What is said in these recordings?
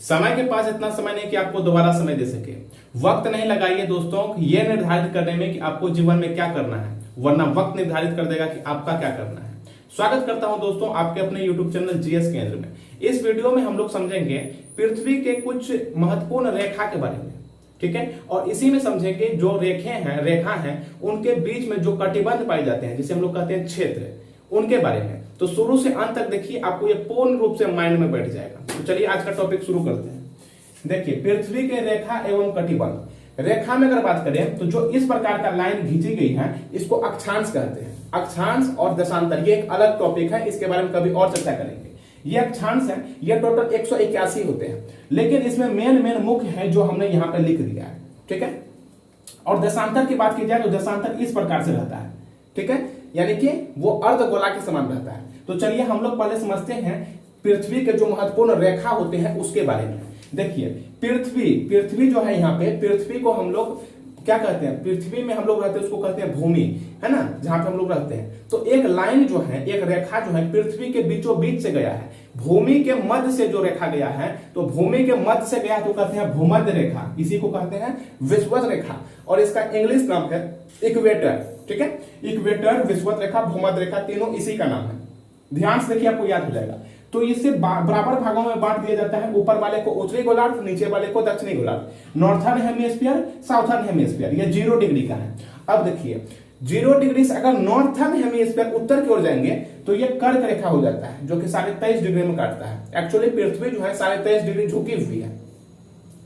समय के पास इतना समय नहीं कि आपको दोबारा समय दे सके। वक्त नहीं लगाइए दोस्तों ये निर्धारित करने में कि आपको जीवन में क्या करना है, वरना वक्त निर्धारित कर देगा कि आपका क्या करना है। स्वागत करता हूं दोस्तों आपके अपने YouTube चैनल जीएस केंद्र में। इस वीडियो में हम लोग समझेंगे पृथ्वी के कुछ महत्वपूर्ण रेखा के बारे में, ठीक है। और इसी में समझेंगे जो रेखा हैं उनके बीच में जो कटिबंध पाए जाते हैं जिसे हम लोग कहते हैं क्षेत्र, उनके बारे में। तो शुरू से अंत तक देखिए, आपको ये पूर्ण रूप से माइंड में बैठ जाएगा। तो चलिए आज का टॉपिक शुरू करते हैं। देखिए पृथ्वी के रेखा एवं कटिबंध। रेखा में अगर बात करें तो जो इस प्रकार का लाइन खींची गई है इसको अक्षांश कहते हैं। अक्षांश और दशांतर ये एक अलग टॉपिक है, इसके बारे में कभी और चर्चा करेंगे। ये अक्षांश है, ये टोटल 181 होते हैं, लेकिन इसमें मेन मुख्य है जो हमने यहाँ पे लिख दिया है, ठीक है। और दशांतर की बात की जाए तो दशांतर इस प्रकार से रहता है, ठीक है, यानी कि वो अर्धगोला के समान रहता है। तो चलिए हम लोग पहले समझते हैं पृथ्वी के जो महत्वपूर्ण रेखा होते हैं उसके बारे में। देखिए पृथ्वी जो है, यहाँ पे पृथ्वी को हम लोग क्या कहते हैं, पृथ्वी में हम लोग रहते हैं उसको कहते हैं भूमि, है ना, जहां पे हम लोग रहते हैं। तो एक लाइन जो है, एक रेखा जो है पृथ्वी के बीचों बीच से गया है, भूमि के मध्य से जो रेखा गया है, तो भूमि के मध्य से गया तो कहते हैं भूमध्य रेखा, इसी को कहते हैं विषुवत रेखा। और इसका इंग्लिश नाम है इक्वेटर, ठीक है। इक्वेटर, विषुवत रेखा, भूमध्य रेखा, तीनों इसी का नाम है। ध्यान से देखिए आपको याद हो जाएगा। तो इसे बराबर भागों में बांट दिया जाता है, ऊपर वाले को उत्तरी गोलार्ध, नीचे वाले को दक्षिणी गोलार्ध। नॉर्थर्न हेमिस्फीयर, साउथर्न हेमिस्फीयर, ये 0 डिग्री का है। अब देखिए 0 डिग्री से अगर नॉर्थर्न हेमिस्फीयर उत्तर की ओर जाएंगे तो ये कर्क रेखा हो जाता है, जो कि 23.5 डिग्री में काटता है। एक्चुअली पृथ्वी जो है 23.5 डिग्री झुकी हुई है,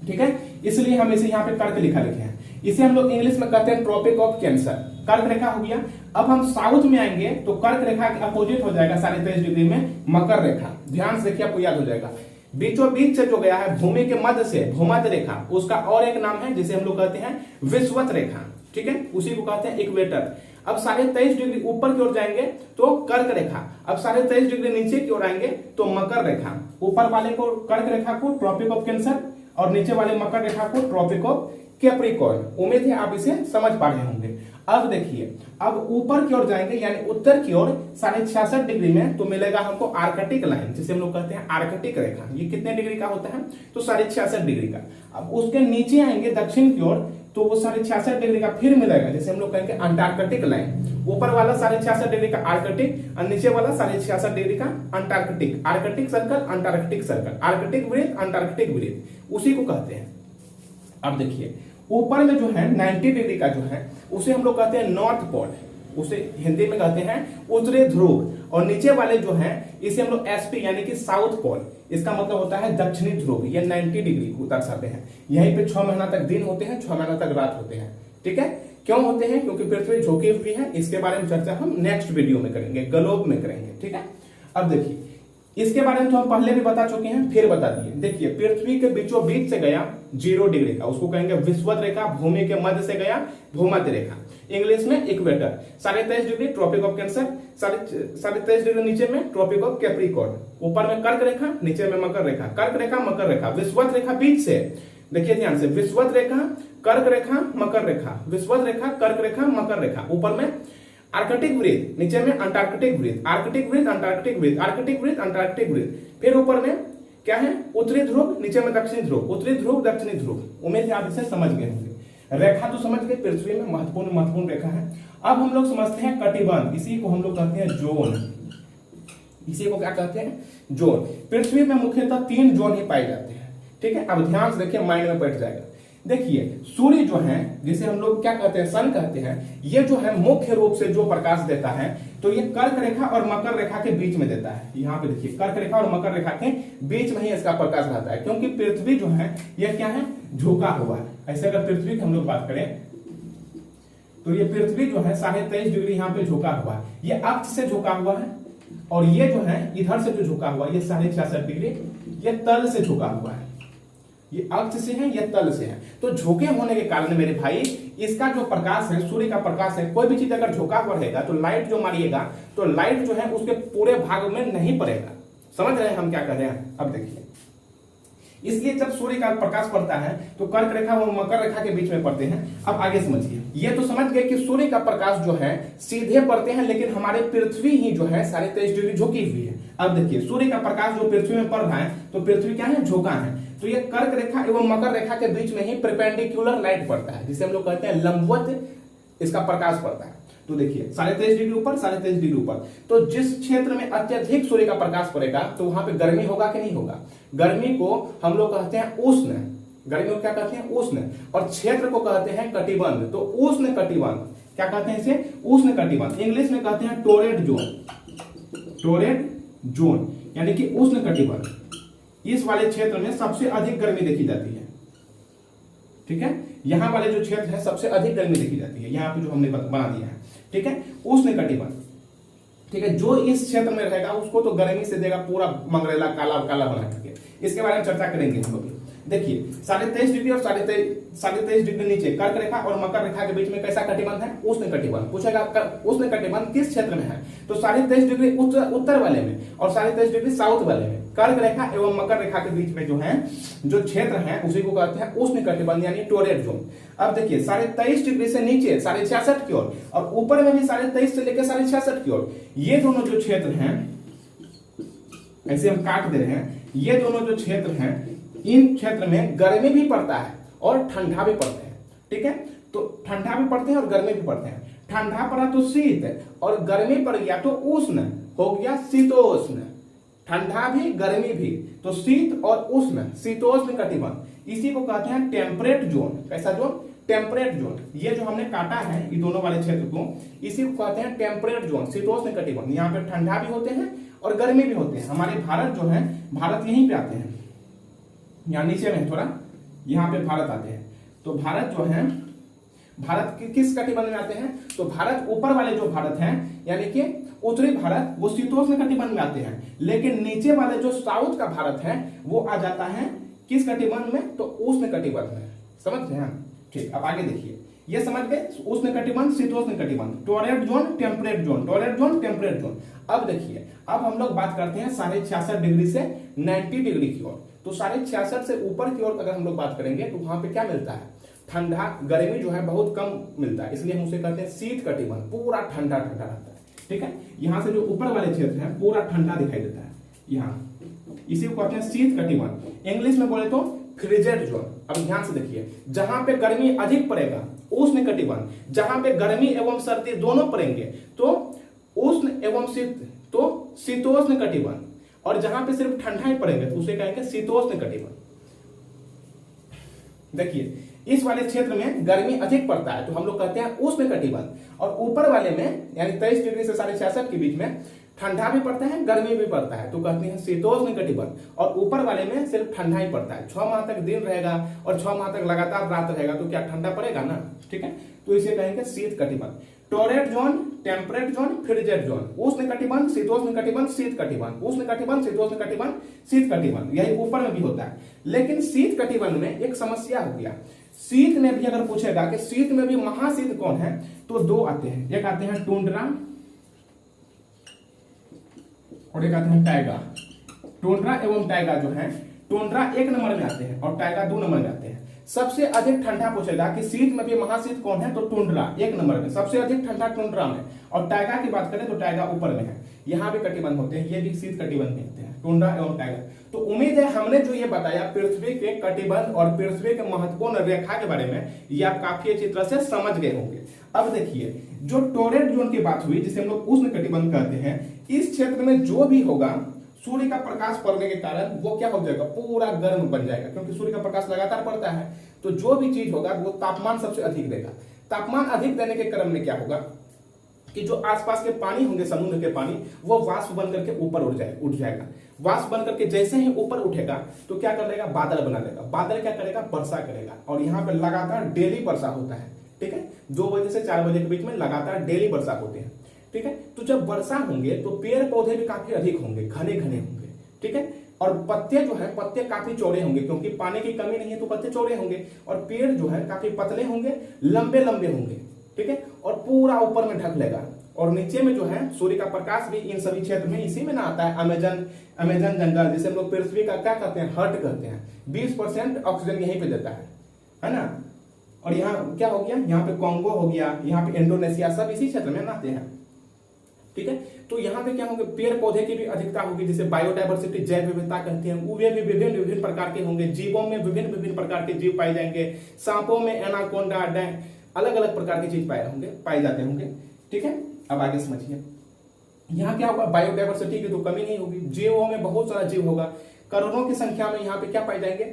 ठीक है, इसलिए हम इसे यहाँ पे कर्क लिखे हैं। इसे हम लोग इंग्लिश में कहते हैं ट्रॉपिक ऑफ कैंसर, कर्क रेखा हो गया। अब हम साउथ में आएंगे तो कर्क रेखा के अपोजिट हो जाएगा 23.5 डिग्री में मकर रेखा। ध्यान से देखिए आपको याद हो जाएगा। बीचों बीच से जो गया है भूमि के मध्य से भूमध्य रेखा, उसका और एक नाम है जिसे हम लोग कहते हैं विषुवत रेखा, ठीक है, उसी को कहते हैं इक्वेटर। अब 23.5 डिग्री ऊपर की ओर जाएंगे तो कर्क रेखा, अब 23.5 डिग्री नीचे की ओर आएंगे तो मकर रेखा। ऊपर वाले को कर्क रेखा को ट्रॉपिक ऑफ कैंसर और नीचे वाले मकर रेखा को ट्रॉपिक ऑफ कैप्रिकॉर्न। उम्मीद है आप इसे समझ पा रहे होंगे। अब देखिए, अब ऊपर की ओर जाएंगे यानी उत्तर की ओर 66.5 डिग्री में तो मिलेगा हमको आर्कटिक लाइन, जिसे हम लोग कहते हैं आर्कटिक रेखा। ये कितने डिग्री का होता है, तो 66.5 डिग्री का। अब उसके नीचे आएंगे दक्षिण की ओर तो वो 66.5 डिग्री का फिर मिलेगा, जैसे हम लोग कहेंगे अंटार्कटिक लाइन। ऊपर वाला 66.5 डिग्री का आर्कटिक और नीचे वाला 66.5 डिग्री का Antarctic. Arctic circle, Antarctic circle, Arctic वृत्त, अंटार्कटिक वृत्त, उसी को कहते हैं। अब देखिए ऊपर में जो है 90 डिग्री का जो है उसे हम लोग कहते हैं नॉर्थ पोल, उसे हिंदी में कहते हैं उत्तरी ध्रुव। और नीचे वाले जो है इसे हम लोग एसपी यानी कि साउथ पोल, इसका मतलब होता है दक्षिणी ध्रुव। ये 90 डिग्री को दर्शाते हैं। यहीं पे 6 महीना तक दिन होते हैं, 6 महीना तक रात होते हैं, ठीक है। क्यों होते हैं, क्योंकि पृथ्वी झुकी हुई है। इसके बारे में चर्चा हम नेक्स्ट वीडियो में करेंगे, ग्लोब में करेंगे, ठीक है। अब देखिए इसके बारे में तो हम पहले भी बता चुके हैं, फिर बता दिए। देखिए पृथ्वी के बीचों बीच से गया 0 डिग्री का, उसको कहेंगे विषुवत रेखा। भूमि के मध्य से गया भूमध्य रेखा, इंग्लिश में equator. 23.5 degree Tropic of Cancer, 23.5 degree नीचे में ट्रॉपिक ऑफ कैप्रिकॉर्न। ऊपर में कर्क रेखा, नीचे में मकर रेखा। कर्क रेखा, मकर रेखा, विषुवत रेखा बीच से। देखिए ध्यान से, विषुवत रेखा, कर्क रेखा, मकर रेखा, विषुवत रेखा, कर्क रेखा, मकर रेखा। ऊपर में आर्कटिक वृत्त, नीचे में अंटार्कटिक वृत्त, आर्कटिक वृत्त, अंटार्कटिक वृत्त, आर्कटिक वृत्त, अंटार्कटिक वृत्त। फिर ऊपर में क्या है, उत्तरी ध्रुव, नीचे में दक्षिणी ध्रुव, उत्तरी ध्रुव, दक्षिणी ध्रुव। उम्मीद है आप इसे समझ गए होंगे। रेखा तो समझ गए, पृथ्वी में महत्वपूर्ण रेखा है। अब हम लोग समझते हैं कटिबंध, इसी को हम लोग कहते हैं जोन। इसी को क्या कहते हैं, जोन। पृथ्वी में मुख्यतः 3 जोन ही पाए जाते हैं, ठीक है। अब ध्यान से देखिए, माइंड में बैठ जाएगा। देखिए सूर्य जो है, जिसे हम लोग क्या कहते हैं, सन कहते हैं, ये जो है मुख्य रूप से जो प्रकाश देता है तो ये कर्क रेखा और मकर रेखा के बीच में देता है। यहाँ पे देखिए कर्क रेखा और मकर रेखा के बीच में ही इसका प्रकाश रहता है, क्योंकि पृथ्वी जो है ये क्या है, झुका हुआ है। ऐसे अगर पृथ्वी की हम लोग बात करें तो ये पृथ्वी जो है 23.5 डिग्री यहाँ पे झुका हुआ है, ये अक्ष से झुका हुआ है। और ये जो है इधर से जो झुका हुआ है, ये 66.5 डिग्री, ये तल से झुका हुआ है। ये अक्ष से है, ये तल से है। तो झुके होने के कारण मेरे भाई इसका जो प्रकाश है, सूर्य का प्रकाश है, कोई भी चीज अगर झुका हुआ रहेगा तो लाइट जो मारिएगा तो लाइट जो है उसके पूरे भाग में नहीं पड़ेगा। समझ रहे हैं हम क्या कर रहे हैं। अब देखिए, इसलिए जब सूर्य का प्रकाश पड़ता है तो कर्क रेखा और मकर रेखा के बीच में पड़ते हैं। अब आगे समझिए, ये तो समझ गए कि सूर्य का प्रकाश जो है सीधे पड़ते हैं, लेकिन हमारे पृथ्वी ही जो है 23.5 डिग्री झुकी हुई है। अब देखिए सूर्य का प्रकाश जो पृथ्वी में पड़ रहा है, तो पृथ्वी क्या है, झोंका है, तो ये कर्क रेखा एवं मकर रेखा के बीच में ही परपेंडिकुलर लाइट पड़ता है, जिसे हम लोग कहते हैं लंबवत इसका प्रकाश पड़ता है। तो देखिए 23.5 डिग्री ऊपर, 23.5 डिग्री ऊपर, तो जिस क्षेत्र में अत्यधिक सूर्य का प्रकाश पड़ेगा तो वहां पे गर्मी होगा कि नहीं होगा। गर्मी को हम लोग कहते हैं उष्ण, गर्मी को क्या कहते हैं, उष्ण, और क्षेत्र को कहते हैं कटिबंध। तो उष्ण कटिबंध क्या कहते हैं इसे, उष्ण कटिबंध, इंग्लिश में कहते हैं टोरेड जोन, टोरेड जोन यानी कि उष्ण कटिबंध। इस वाले क्षेत्र में सबसे अधिक गर्मी देखी जाती है, ठीक है, यहां वाले जो क्षेत्र है सबसे अधिक गर्मी देखी जाती है, यहाँ पे जो हमने बना दिया है, ठीक है, उष्ण कटिबंध, ठीक है। जो इस क्षेत्र में रहेगा उसको तो गर्मी से देगा पूरा मंगरेला काला काला बना करके। इसके बारे में चर्चा करेंगे हम लोग। देखिए 23.5 डिग्री और 23.5 डिग्री नीचे कर्क रेखा और मकर रेखा के बीच में कैसा कटिबंध है, उष्ण कटिबंध। पूछेगा उष्ण कटिबंध किस क्षेत्र में है, तो 23.5 डिग्री उत्तर वाले में और 23.5 डिग्री साउथ वाले में। कर्क रेखा एवं मकर रेखा के बीच में जो है जो क्षेत्र है उसी को कहते हैं उष्ण कटिबंध यानी टोरेड जोन। अब देखिए 23.5 डिग्री से नीचे 66.5 की ओर और ऊपर में भी 23.5 से लेकर 66.5 की ओर, ये दोनों जो क्षेत्र हैं, ऐसे हम काट दे रहे हैं, ये दोनों जो क्षेत्र हैं इन क्षेत्र में गर्मी भी पड़ता है और ठंडा भी पड़ते हैं, ठीक है। तो ठंडा भी पड़ते हैं और गर्मी भी पड़ते हैं। ठंडा पड़ा तो शीत और गर्मी पड़ गया तो उष्ण, हो गया शीतोष्ण। ठंडा भी गर्मी भी, तो शीत और उष्ण, शीतोष्ण कटिबंध, इसी को कहते हैं टेम्परेट जोन। कैसा जोन, टेम्परेट जोन। ये जो हमने काटा है ये दोनों वाले क्षेत्र को, इसी को कहते हैं टेम्परेट जोन, शीतोष्ण कटिबंध। यहाँ पे ठंडा भी होते हैं और गर्मी भी होते हैं। हमारे भारत जो है, भारत यहीं पे आते हैं, यहाँ नीचे में थोड़ा, यहाँ पे भारत आते हैं। तो भारत जो है, भारत किस कटिबंध में आते हैं, तो भारत ऊपर वाले जो भारत हैं यानी कि उत्तरी भारत वो शीतोष्ण कटिबंध में आते हैं, लेकिन नीचे वाले जो साउथ का भारत है वो आ जाता है किस कटिबंध में, तो उष्ण कटिबंध में। समझ रहे हैं, ठीक। अब आगे देखिए, ये समझ गए, उष्ण कटिबंध, शीतोष्ण कटिबंध, torrid zone, temperate zone, torrid zone, temperate zone. अब देखिए, अब हम लोग बात करते हैं 66.5 डिग्री से 90 डिग्री की ओर। तो 66.5 से ऊपर की ओर अगर हम लोग बात करेंगे तो वहां पे क्या मिलता है, ठंडा, गर्मी जो है बहुत कम मिलता है, इसलिए हम उसे कहते हैं शीत कटिबंध, पूरा ठंडा ठंडा रहता है, ठीक है। यहाँ से जो ऊपर वाले क्षेत्र है पूरा ठंडा दिखाई देता है, यहाँ इसी को कहते हैं शीत कटिबंध। इंग्लिश में बोले तो फ्रिजेड जोन। अब ध्यान से देखिए, जहां पे गर्मी अधिक पड़ेगा उष्ण कटिबंध, जहां पे गर्मी एवं सर्दी दोनों पड़ेंगे तो उष्ण एवं शीत, तो शीतोष्ण कटिबंध, और जहां पे सिर्फ ठंडा ही पड़ेगा तो उसे कहेंगे शीतोष्ण कटिबंध। देखिए इस वाले क्षेत्र में गर्मी अधिक पड़ता है तो हम लोग कहते हैं उष्ण कटिबंध, और ऊपर वाले में यानी 23 डिग्री से 66.5 के बीच में ठंडा भी पड़ता है गर्मी भी पड़ता है तो कहते हैं शीतोष्ण कटिबंध, और ऊपर वाले में सिर्फ ठंडा ही पड़ता है। 6 माह तक दिन रहेगा और 6 माह तक लगातार रात रहेगा तो क्या ठंडा पड़ेगा ना, ठीक है। तो इसे कहेंगे शीत कटिबंध। Torrid zone, temperate zone, फ्रिजेड zone, उष्ण कटिबंध, शीतोष्ण कटिबंध, शीत कटिबंध, उष्ण कटिबंध, शीतोष्ण कटिबंध, शीत कटिबंध, यही ऊपर में भी होता है। लेकिन शीत कटिबंध में एक समस्या हो गया, शीत में भी अगर पूछेगा कि शीत में भी महाशीत कौन है, तो 2 आते हैं, एक आते हैं टुंड्रा और एक आते हैं टाइगा। टुंड्रा एवं टाइगा जो है, टुंड्रा 1 नंबर में आते हैं और टाइगा 2 नंबर में आते हैं। सबसे अधिक ठंडा पूछेगा कि शीत में भी महाशीत कौन है, तो टुंड्रा 1 नंबर में, सबसे अधिक ठंडा टुंड्रा में। और टाइगा की बात करें तो टाइगा ऊपर में है, यहाँ भी कटिबंध होते हैं, ये भी शीत कटिबंध में होते हैं, टुंड्रा एवं टाइगा। तो उम्मीद है हमने जो ये बताया पृथ्वी के कटिबंध और पृथ्वी के महत्वपूर्ण रेखा के बारे में, ये आप काफी अच्छी तरह से समझ गए होंगे। अब देखिए, जो टोरेड जोन की बात हुई जिसे हम लोग उष्ण कटिबंध कहते हैं, इस क्षेत्र में जो भी होगा सूर्य का प्रकाश पड़ने के कारण वो क्या हो जाएगा, पूरा गर्म बन जाएगा, क्योंकि सूर्य का प्रकाश लगातार पड़ता है। तो जो भी चीज होगा वो तापमान सबसे अधिक देगा। तापमान अधिक देने के क्रम में क्या होगा कि जो आसपास के पानी होंगे, समुद्र के पानी, वो वाष्प बन करके ऊपर उठ जाएगा। वाष्प बन करके जैसे ही ऊपर उठेगा तो क्या कर लेगा, बादल बना देगा। बादल क्या करेगा, वर्षा करेगा, और यहाँ पे लगातार डेली वर्षा होता है, ठीक है। 2 बजे से 4 बजे के बीच में लगातार डेली वर्षा होते हैं, ठीक है। तो जब वर्षा होंगे तो पेड़ पौधे भी काफी अधिक होंगे, घने घने होंगे, ठीक है। और पत्ते जो है, पत्ते काफी चौड़े होंगे, क्योंकि पानी की कमी नहीं है तो पत्ते चौड़े होंगे। और पेड़ जो है काफी पतले होंगे, लंबे लंबे होंगे, ठीक है। और पूरा ऊपर में ढक लेगा। और नीचे में जो है सूर्य का प्रकाश भी इन सभी क्षेत्र में इसी में ना आता है। अमेजन जंगल, जिसे हम लोग पृथ्वी का क्या कहते हैं, हर्ट कहते हैं, 20% ऑक्सीजन यहीं पे देता है ना। और यहाँ क्या हो गया, यहाँ पे कॉन्गो हो गया, यहाँ पे इंडोनेशिया, सब इसी क्षेत्र में आते हैं। ठीक है। तो यहाँ पे क्या होंगे, पेड़ पौधे की भी अधिकता होगी, जिसे बायोडायवर्सिटी जैव विविधता कहते हैं। वे भी विभिन्न विभिन्न प्रकार के होंगे। जीवों में विभिन्न विभिन्न प्रकार के जीव पाए जाएंगे। सांपों में एनाकोंडा, अलग अलग प्रकार के चीज पाए जाते होंगे। ठीक है, अब आगे समझिए। यहाँ क्या होगा, बायोडायवर्सिटी की तो कमी नहीं होगी, जीवों में बहुत सारा जीव होगा, करोड़ों की संख्या में यहाँ पे क्या पाए जाएंगे,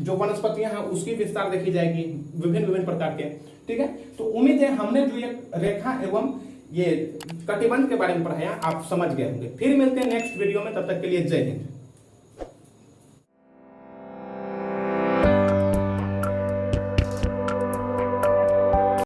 जो वनस्पतियां हैं उसकी विस्तार देखी जाएगी विभिन्न विभिन्न प्रकार के। ठीक है, तो उम्मीद है हमने जो ये रेखा एवं ये कटिबंध के बारे में पढ़ाया आप समझ गए होंगे। फिर मिलते हैं नेक्स्ट वीडियो में, तब तक के लिए जय हिंद।